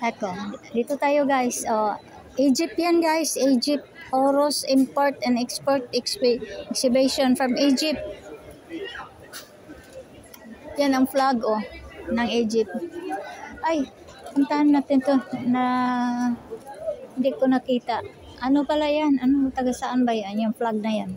Eko, dito tayo guys. Egypt yan guys. Egypt. Horus Import and Export Exhibition from Egypt. Yan ang flag ng Egypt. Ay, puntahan natin to na hindi ko nakita. Ano pala yan? Ano, taga saan ba yan? Yung flag na yan.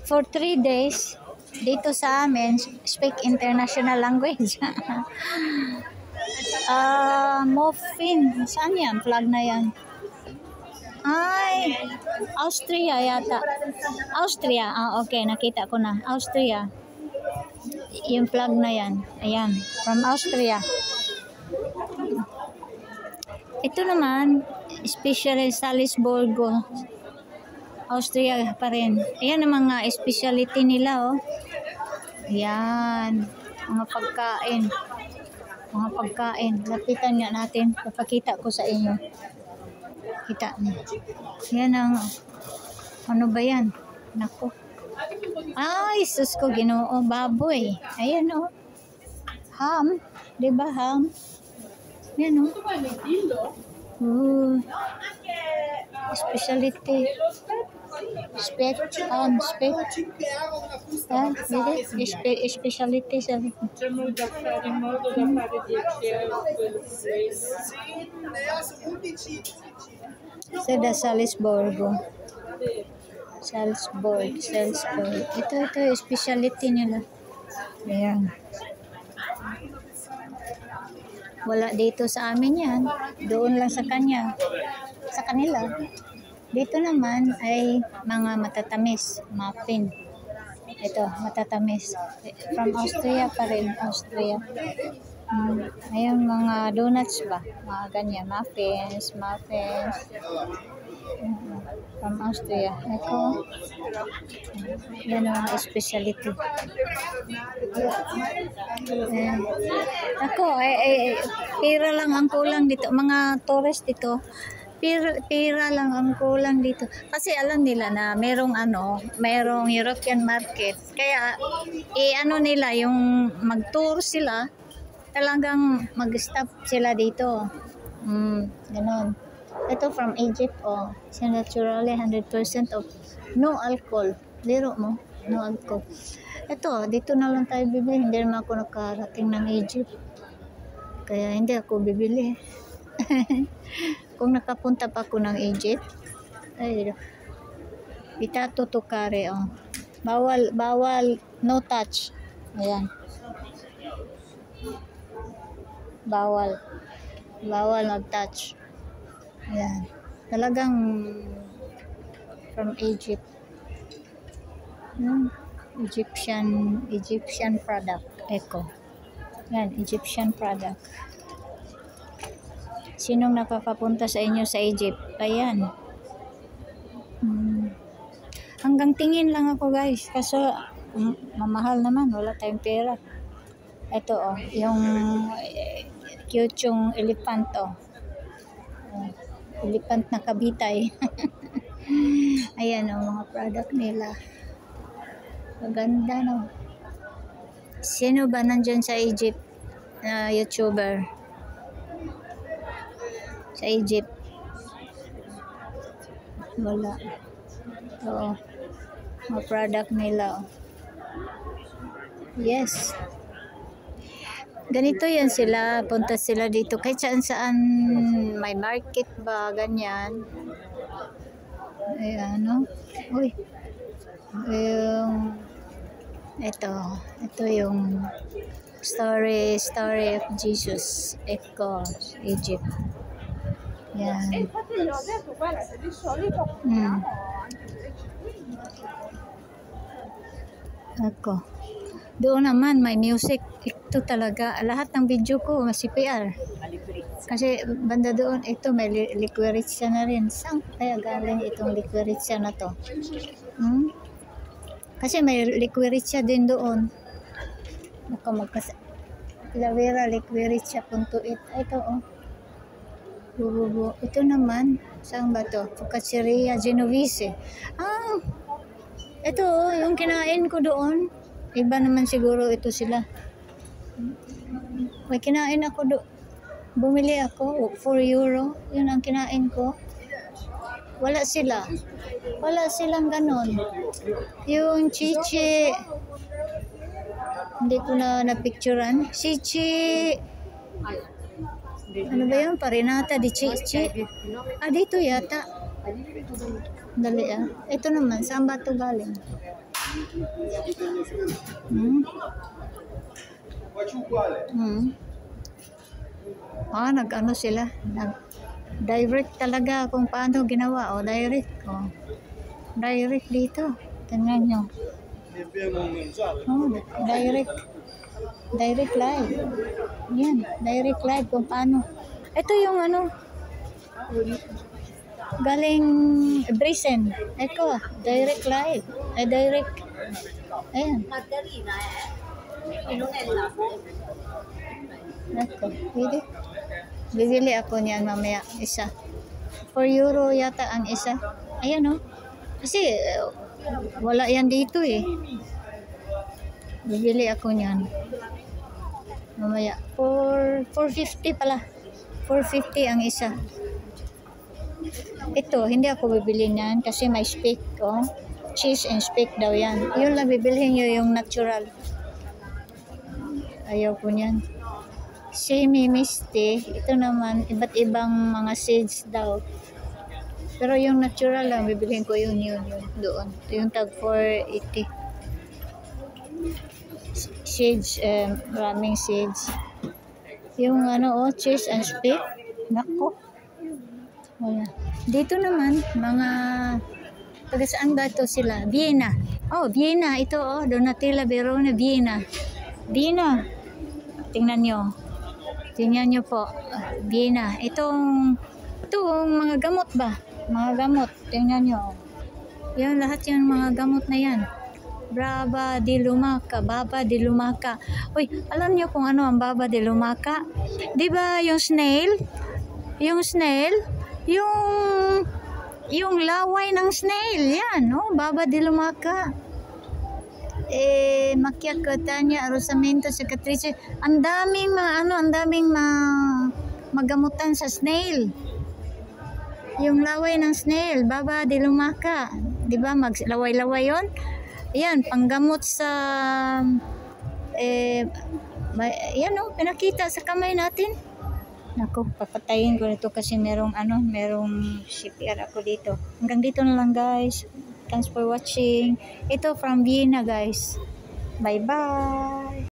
For 3 days, dito sa amin, speak international language. Muffin. Saan yan? Flag na yan. Ay, Austria yata. Austria. Okay, nakita ko na. Austria. Yung flag na yan. Ayan, from Austria. Ito naman, especially Salisburgo. Austria pa rin. Ayan ang mga specialty nila Ayan. Mga pagkain. Mga pagkain. Lapitan nga natin. Papakita ko sa inyo. Kita niyo. Yan ang ano ba yan? Nako. Ay, sus ko Ginoo. Baboy. Ayan Ham. Diba ham? Yan Specialty. Spec. Specialty sa Seda Salisburgo. Salzburg. Ito specialty nila. Ayan. Wala dito sa amin yan. Doon lang sa kanila. Dito naman ay mga matatamis. Muffin. Ito, matatamis. From Austria pa rin. Austria. Ayan, mga donuts ba? Mga ganyan. Muffins. From Austria. Ito. Yan ang specialty. Ako, pira lang ang kulang dito. Mga tourist dito. Pira lang ang kulang dito. Kasi alam nila na merong European market. Kaya nila yung mag-tour sila, talagang mag-stop sila dito. Ganon. Ito from Egypt So naturally 100% of no alcohol. Lero mo, no alcohol. Ito, dito na lang tayo bibili. Hindi naman ako nakarating ng Egypt. Kaya hindi ako bibili. Kung nakapunta pa ako ng Egypt, pitato to kare bawal no touch. Ayan. Bawal mag-touch. Ayan. Talagang from Egypt. Egyptian product. Eko. Yan, Egyptian product. Sinong nakakapunta sa inyo sa Egypt? Ayan. Hanggang tingin lang ako guys. Kaso, mamahal naman. Wala tayong pera. Ito yung cute yung elephant elephant na kabitay. Ayan mga product nila. Maganda Sino ba nandyan sa Egypt na YouTuber? Sa Egypt? Wala. Mga product nila. Yes. Ganito yan sila. Punta sila dito. Kahit saan may market ba, ganyan. Ayan, Uy. Ito yung story of Jesus. Eko, Egypt. Yan. Eko. Doon naman may music. Ito talaga. Lahat ng video ko CPR. Kasi banda doon, ito may liquiritsa na rin. Saan kaya galing itong liquiritsa na to? Kasi may liquiritsa din doon. Lavera liquiritsa.it. Ito Ito naman, saan ba to? Focacceria Genovese. Ito, yung kinain ko doon. Iba naman siguro ito sila. May kinain ako doon. Bumili ako, 4 euro. Yun ang kinain ko. Wala sila. Wala silang ganon. Yung chichi, hindi ko na napicturan. Chichi, ano ba yun? Parinata di chichi. Ah, dito yata. Dali ah. Ito naman, saan ba ito galing? Ah, nag-ano sila. Direct talaga kung paano ginawa. O, direct. O. Direct dito. Tingnan nyo. Oh, direct. Direct live. Yan. Direct live kung paano. Ito yung ano. Galing Brisen. Eko. Direct live. Direct. Ayan. Ito. Pwede. Bibili ako niyan mamaya. Isa. 4 euro yata ang isa. Ayan o. Kasi wala yan dito eh. Bibili ako niyan. Mamaya. 450 pala. 450 ang isa. Ito, hindi ako bibili niyan kasi may speak. Oh. Cheese and speak daw yan. Yun lang bibilhin nyo yung natural. Ayaw ko niyan. Semi-misty. Ito naman, iba't ibang mga seeds daw. Pero yung natural lang, bibilhin ko yun doon. Ito yung tag 480. Seeds, maraming seeds. Yung ano, cheese and speak. Nako. Wala. Dito naman, mga, taga saan ba ito sila? Vienna. Oh, Vienna. Ito, oh, Donatella Verona, Vienna. Vienna. Tingnan nyo. Tingnan nyo po. Vienna. Itong mga gamot ba? Mga gamot. Tingnan nyo. Yan, lahat yung mga gamot na yan. Baba de Lumaca. Baba de Lumaca. Uy, alam nyo kung ano ang Baba de Lumaca? Diba yung snail? Yung snail? Yung laway ng snail. Yan, no? Baba de Lumaca. Macchia Catania, Rosamento, Cicatrice. Ang daming magamutan sa snail. Yung laway ng snail, Baba de Lumaca. 'Di ba? Maglaway-laway 'yon. Yan, panggamot sa yan oh, pinakita sa kamay natin. Nako, papatayin ko nito kasi merong CPR ako dito. Hanggang dito na lang, guys. Thanks for watching. Ito from Vienna, guys. Bye-bye.